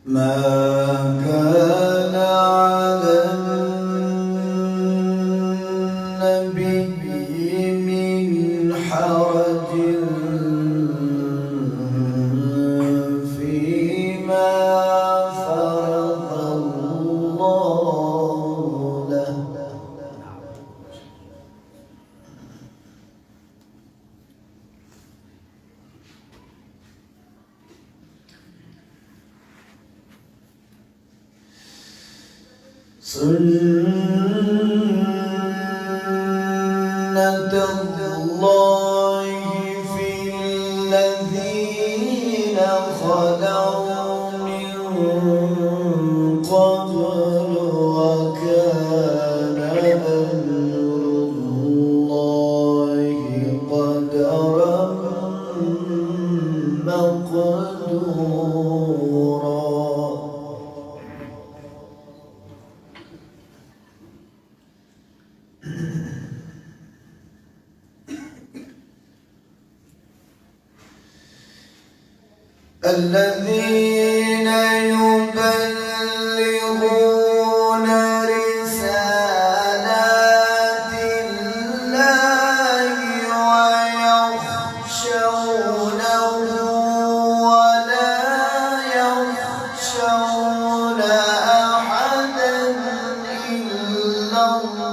ما كان على النبي من حرج فيما فرض الله له. سنة الله في الذين خلوا من قبل وكان أمر الله قدرا مقدورا. الذين يبلغون رسالات الله ويخشونه ولا يخشون أحدا إلا الله.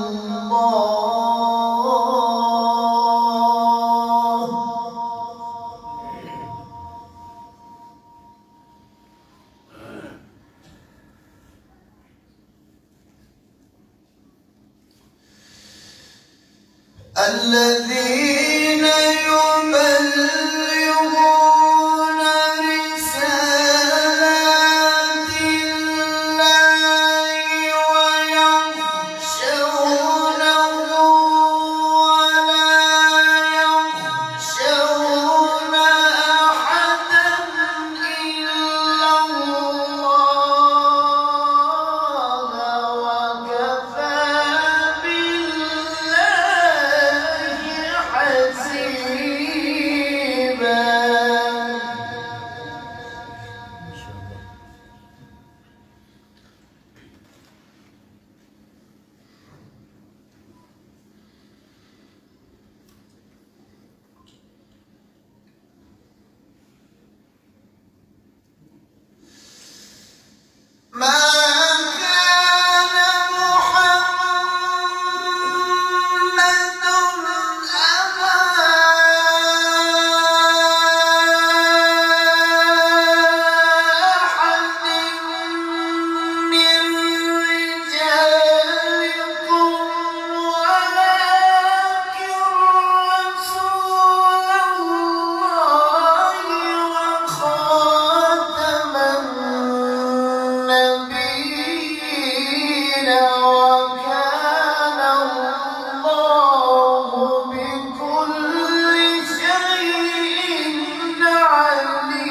الذين يبلغون رسالات الله ويخشونه ولا يخشون أحدا إلا الله وكفى ما كان محمد أبا أحد من رجالكم ولكن رسول الله وخاتم النبيين وكان الله بكل شيء عليما.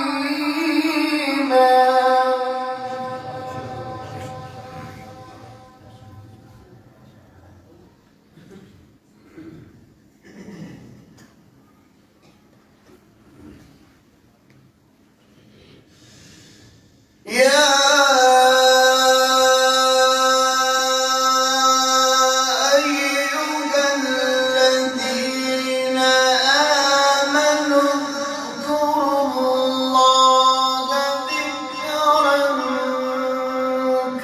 يا أيها الذين آمنوا اذكروا الله ذكرا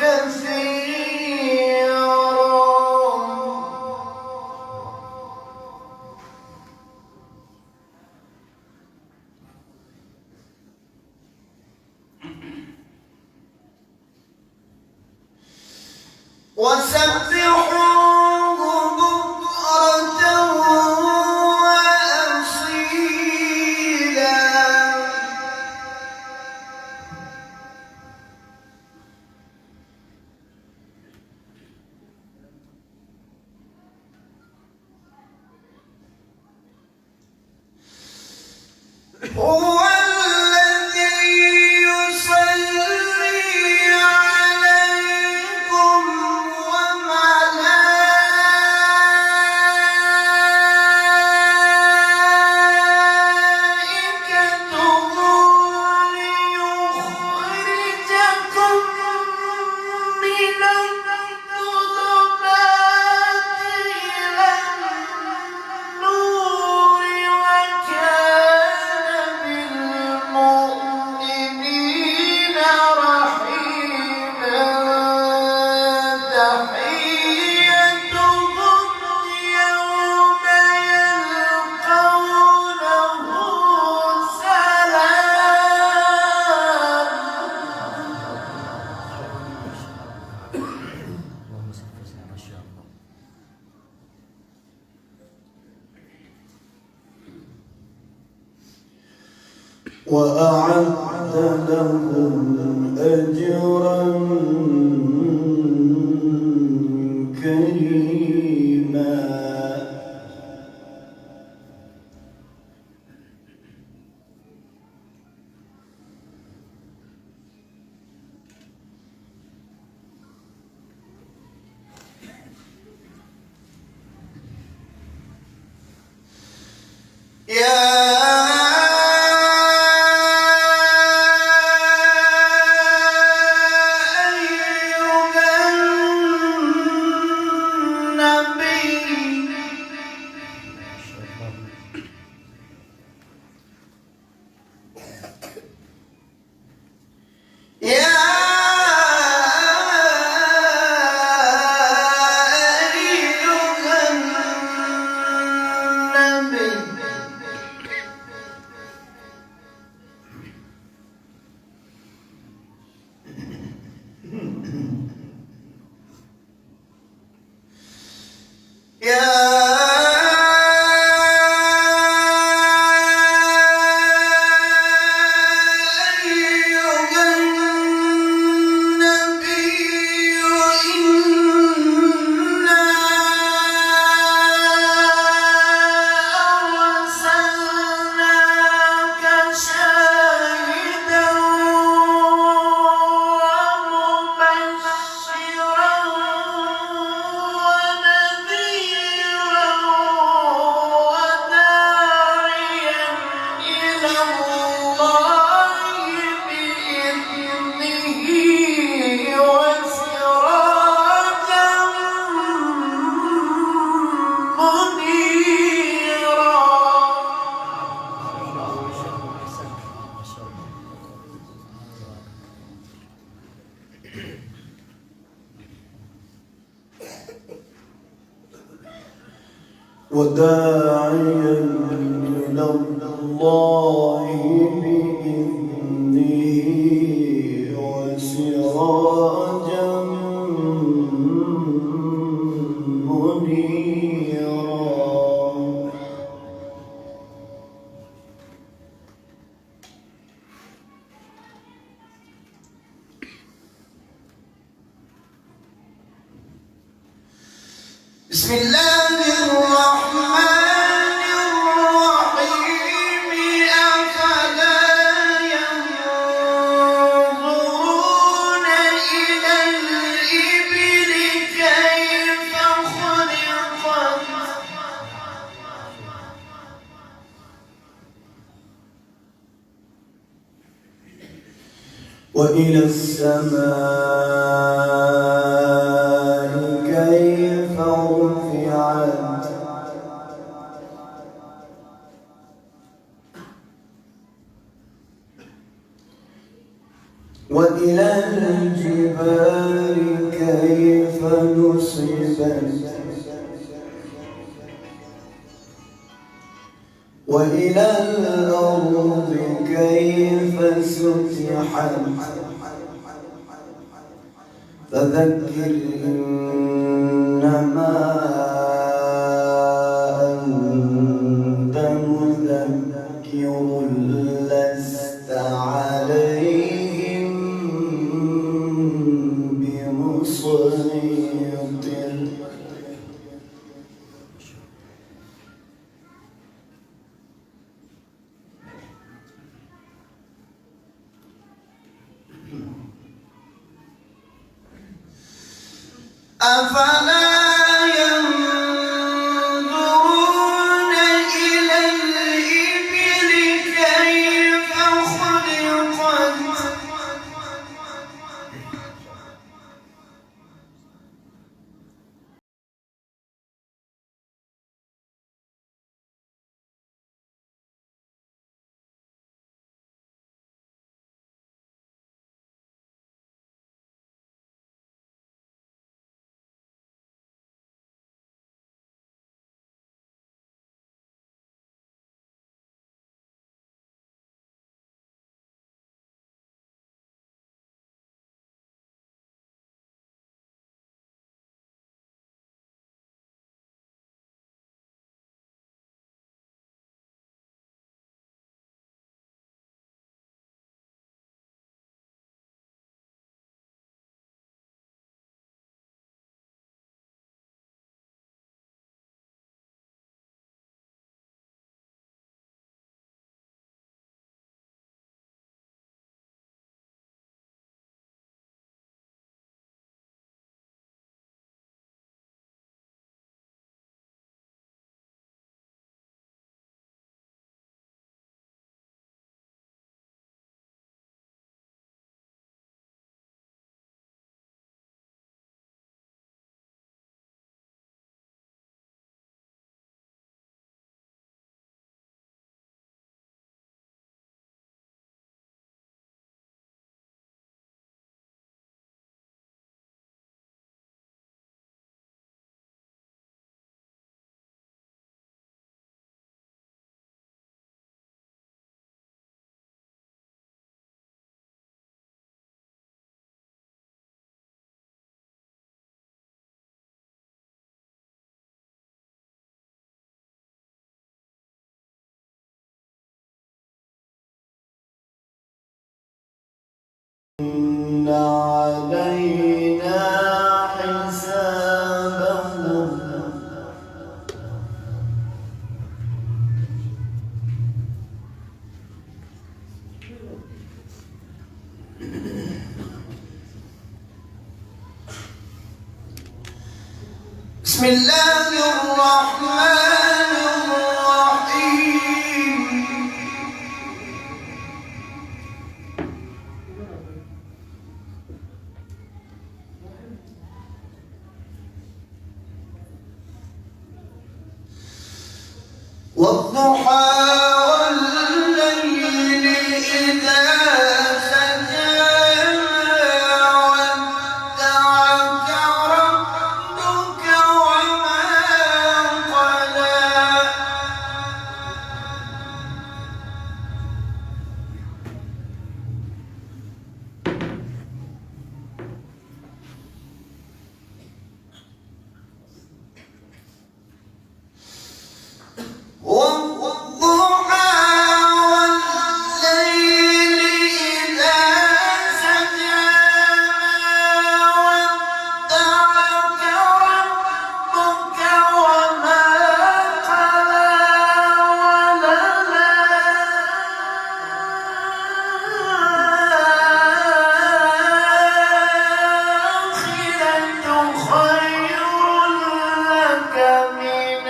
كثيرا. وسبحوه بكرة وأصيلا. هو الذي يصلي عليكم وملائكته ليخرجكم وأعد لهم أجرا كريما. وداعيا إلى الله بإذنه وسراجا منيرا. بسم الله الرحمن الرحيم. أفلا ينظرون إلى الإبل كيف خلقت وإلى السماء كيف رفعت وإلى الجبال كيف نصبت وإلى الأرض كيف سطحت. فذكر إنما أنت مذكر لست عليهم بمسيطر. أفلا علينا حسابهم بسم الله الرحمن الرحيم والضحى والليل إذا سجى ودعك ربك وما قلى والضحى والليل إذا سجى ودعك ربك وما قلى وللآخرة خير لك من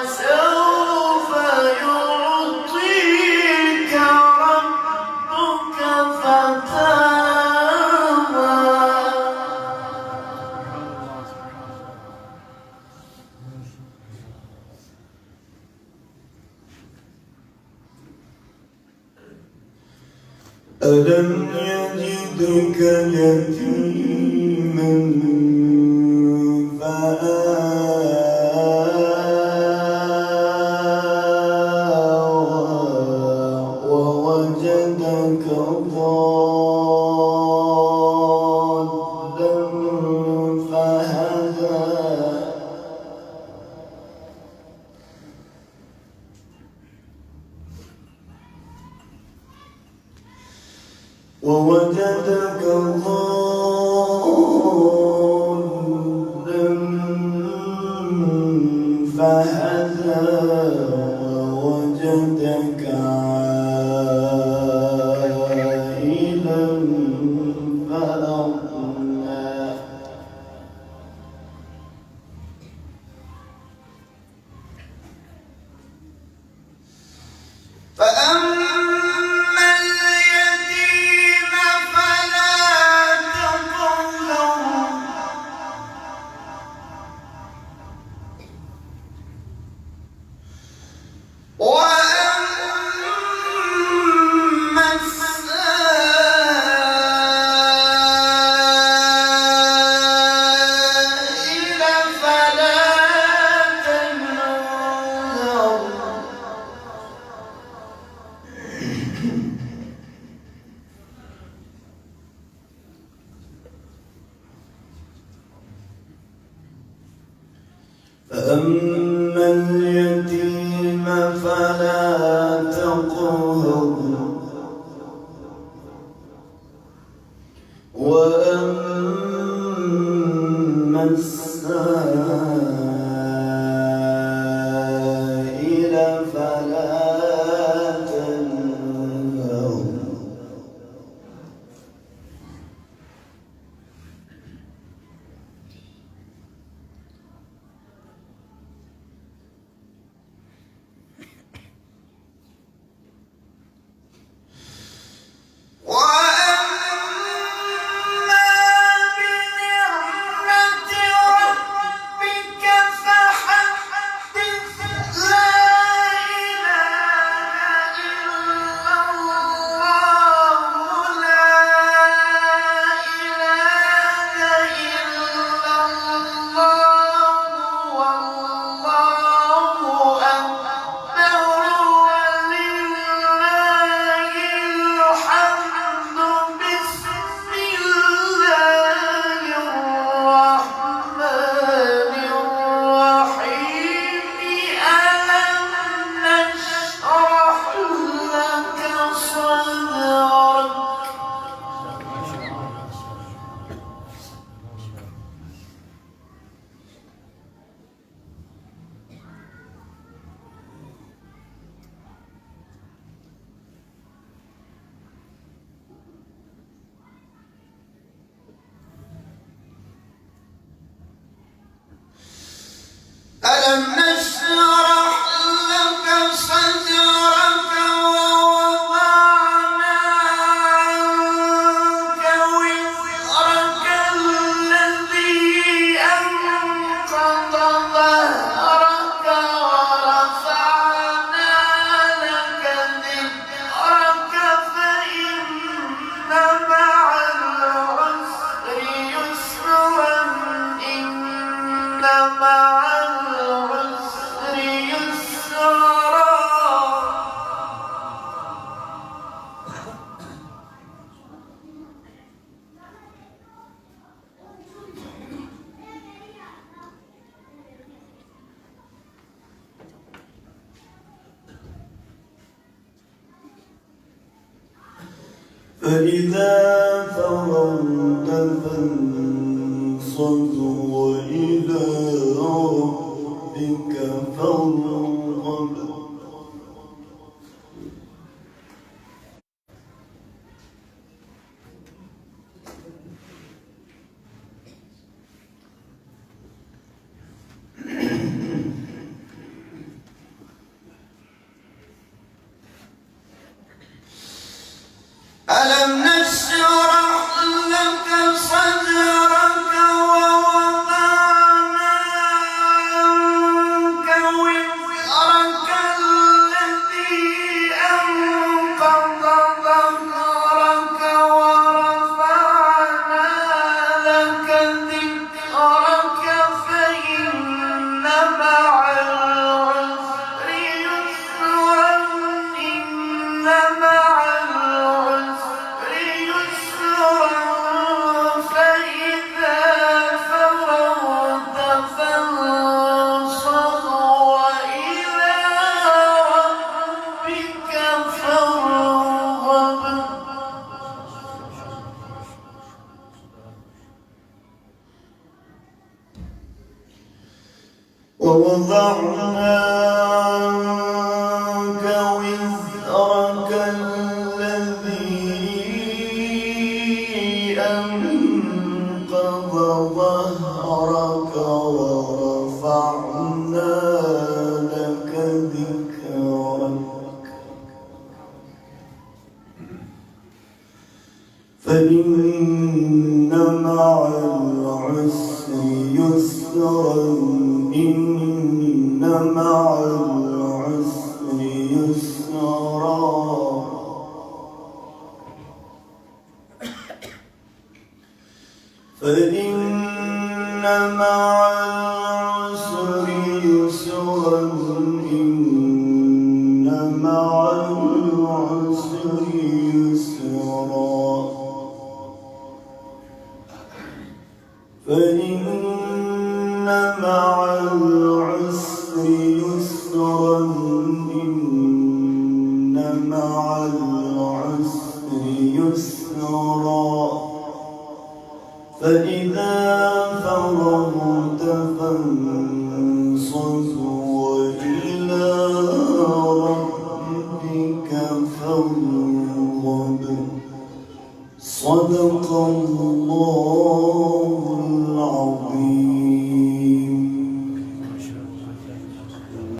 ولسوف يعطيك ربك فترضى ألم يجدك يتيما فآوى ووجدك ضالا فهدى ووجدك ضالا فهدى ووجدك عائلا فأغنى فأما اليتيم فلا تقهر وأما السائل فلا تنهر فأما اليتيم فلا تقهر وأما السائل فلا تنهر فإذا فرغت فانصب وإلى ربك فارغب. ألم نشرح لك صدرك ووضعنا عنك وزرك الذي أنقض ظهرك ورفعنا لك ذكرك فإن مع العسر يسرا إن مع ووضعنا عنك وزرك الذي أنقض ظهرك ورفعنا لك ذكرك فإن مع العسر يسرا إن مع العسر يسرا فإن مع العسر يسرا إن مع العسر يسرا فإن مع العسر يسرا إن مع العسر يسرا فإذا فرغت فانصب وإلى ربك فارغب. صدق الله العظيم.